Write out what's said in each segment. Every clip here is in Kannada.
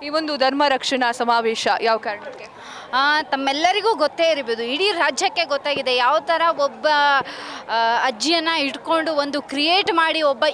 ಈ ಒಂದು ಧರ್ಮ ರಕ್ಷಣಾ ಸಮಾವೇಶ ಯಾವ ಕಾರಣಕ್ಕೆ? ತಮ್ಮೆಲ್ಲರಿಗೂ ಗೊತ್ತೇ ಇರಬಹುದು, ಇಡೀ ರಾಜ್ಯಕ್ಕೆ ಗೊತ್ತಾಗಿದೆ ಯಾವ ಥರ ಒಬ್ಬ ಅಜ್ಜಿಯನ್ನು ಇಟ್ಕೊಂಡು ಒಂದು ಕ್ರಿಯೇಟ್ ಮಾಡಿ ಒಬ್ಬ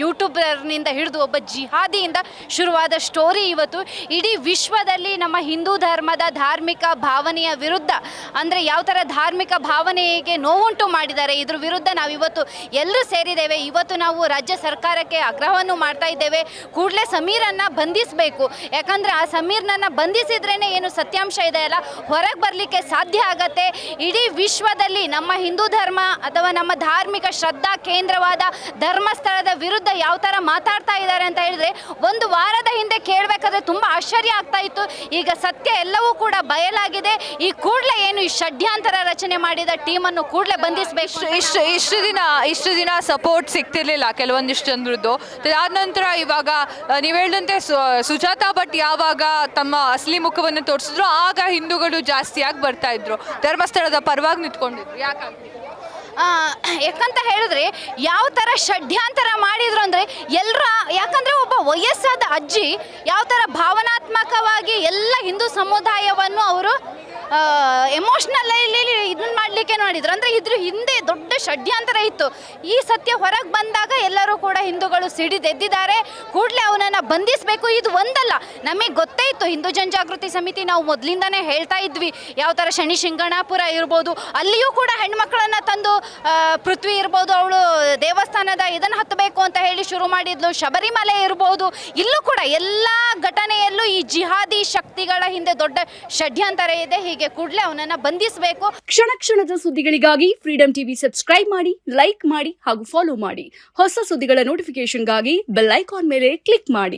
ಯೂಟ್ಯೂಬರ್ನಿಂದ ಹಿಡಿದು ಒಬ್ಬ ಜಿಹಾದಿಯಿಂದ ಶುರುವಾದ ಸ್ಟೋರಿ ಇವತ್ತು ಇಡೀ ವಿಶ್ವದಲ್ಲಿ ನಮ್ಮ ಹಿಂದೂ ಧರ್ಮದ ಧಾರ್ಮಿಕ ಭಾವನೆಯ ವಿರುದ್ಧ, ಅಂದರೆ ಯಾವ ಥರ ಧಾರ್ಮಿಕ ಭಾವನೆಗೆ ನೋವುಂಟು ಮಾಡಿದ್ದಾರೆ, ಇದ್ರ ವಿರುದ್ಧ ನಾವಿವತ್ತು ಎಲ್ಲರೂ ಸೇರಿದ್ದೇವೆ. ಇವತ್ತು ನಾವು ರಾಜ್ಯ ಸರ್ಕಾರಕ್ಕೆ ಆಗ್ರಹವನ್ನು ಮಾಡ್ತಾ ಇದ್ದೇವೆ, ಕೂಡಲೇ ಸಮೀರನ್ನು ಬಂಧಿಸಬೇಕು. ಯಾಕಂದರೆ ಆ ಸಮೀರ್ನನ್ನು ಬಂಧಿಸಿದ್ರೇ ಏನು ಸತ್ಯಾಂಶ ಇದೆ ಅಲ್ಲ ಹೊರಗೆ ಬರಲಿಕ್ಕೆ ಸಾಧ್ಯ ಆಗತ್ತೆ. ಇಡೀ ವಿಶ್ವದಲ್ಲಿ ನಮ್ಮ ಹಿಂದೂ ಧರ್ಮ ಅಥವಾ ನಮ್ಮ ಧಾರ್ಮಿಕ ಶ್ರದ್ಧಾ ಕೇಂದ್ರವಾದ ಧರ್ಮಸ್ಥಳದ ವಿರುದ್ಧ ಯಾವ ಥರ ಮಾತಾಡ್ತಾ ಇದ್ದಾರೆ ಅಂತ ಹೇಳಿದ್ರೆ ಒಂದು ವಾರದ ಹಿಂದೆ ಕೇಳಬೇಕಾದ್ರೆ ತುಂಬ ಆಶ್ಚರ್ಯ ಆಗ್ತಾ ಇತ್ತು. ಈಗ ಸತ್ಯ ಎಲ್ಲವೂ ಕೂಡ ಬಯಲಾಗಿದೆ. ಈ ಕೂಡಲೇ ಏನು ಈ ಷಡ್ಯಂತರ ರಚನೆ ಮಾಡಿದ ಟೀಮನ್ನು ಕೂಡಲೇ ಬಂಧಿಸಬೇಕು. ಇಷ್ಟು ದಿನ ಸಪೋರ್ಟ್ ಸಿಗ್ತಿರ್ಲಿಲ್ಲ ಕೆಲವೊಂದಿಷ್ಟು ಜನರದ್ದು. ಅದಾದ ನಂತರ ಇವಾಗ ನೀವು ಹೇಳಿದಂತೆ ಸುಜಾತಾ ಭಟ್ ಯಾವಾಗ ತಮ್ಮ ಅಸಲಿ ಮುಖವನ್ನು ತೋರಿಸಿದ್ರು ಆಗ ಹಿಂದೂಗಳು ಜಾಸ್ತಿಯಾಗಿ ಬರ್ತಾ ಇದ್ರು, ಧರ್ಮಸ್ಥಳದ ಪರವಾಗಿ ನಿಂತ್ಕೊಂಡಿದ್ರು. ಯಾಕಂತ ಹೇಳಿದ್ರೆ ಯಾವ ಥರ ಷಡ್ಯಂತರ ಮಾಡಿದ್ರು ಅಂದರೆ ಯಾಕಂದರೆ ಒಬ್ಬ ವಯಸ್ಸಾದ ಅಜ್ಜಿ ಯಾವ ಥರ ಭಾವನಾತ್ಮಕವಾಗಿ ಎಲ್ಲ ಹಿಂದೂ ಸಮುದಾಯವನ್ನು ಅವರು ಎಮೋಷ್ನಲಲ್ಲಿ ಇದನ್ನ ಮಾಡಲಿಕ್ಕೆ ನೋಡಿದ್ರು. ಅಂದರೆ ಇದ್ರ ಹಿಂದೆ ದೊಡ್ಡ ಷಡ್ಯಂತರ ಇತ್ತು. ಈ ಸತ್ಯ ಹೊರಗೆ ಬಂದಾಗ ಎಲ್ಲರೂ ಕೂಡ ಹಿಂದೂಗಳು ಸಿಡಿದೆದ್ದಿದ್ದಾರೆ. ಕೂಡಲೇ ಅವನನ್ನು ಬಂಧಿಸಬೇಕು. ಇದು ಒಂದಲ್ಲ, ನಮಗೆ ಗೊತ್ತೇ ಇತ್ತು. ಹಿಂದೂ ಜನಜಾಗೃತಿ ಸಮಿತಿ ನಾವು ಮೊದಲಿಂದನೇ ಹೇಳ್ತಾ ಇದ್ವಿ, ಯಾವ ಥರ ಶನಿ ಶಿಂಗಣಾಪುರ ಇರ್ಬೋದು, ಅಲ್ಲಿಯೂ ಕೂಡ ಹೆಣ್ಮಕ್ಳನ್ನು ತಂದು ಪೃಥ್ವಿ ಇರ್ಬೋದು, ಅವಳು ದೇವಸ್ಥಾನದ ಇದನ್ನು ಹತ್ತಬೇಕು ಅಂತ ಹೇಳಿ ಶುರು ಮಾಡಿದ್ಲು. ಶಬರಿಮಲೆ ಇರ್ಬೋದು, ಇಲ್ಲೂ ಕೂಡ ಎಲ್ಲ ಘಟನೆಯಲ್ಲೂ ಈ ಜಿಹಾದಿ ಶಕ್ತಿಗಳ ಹಿಂದೆ ದೊಡ್ಡ ಷಡ್ಯಂತರ ಇದೆ. ಹೀಗೆ ಕೂಡಲೇ ಅವನನ್ನು ಬಂಧಿಸಬೇಕು. ಕ್ಷಣ ಕ್ಷಣದ ಸುದ್ದಿಗಳಿಗಾಗಿ ಫ್ರೀಡಂ ಟಿವಿ ಸಬ್ಸ್ಕ್ರೈಬ್ ಮಾಡಿ, ಲೈಕ್ ಮಾಡಿ ಹಾಗೂ ಫಾಲೋ ಮಾಡಿ. ಹೊಸ ಸುದ್ದಿಗಳ ನೋಟಿಫಿಕೇಶನ್ಗಾಗಿ ಬೆಲ್ ಐಕಾನ್ ಮೇಲೆ ಕ್ಲಿಕ್ ಮಾಡಿ.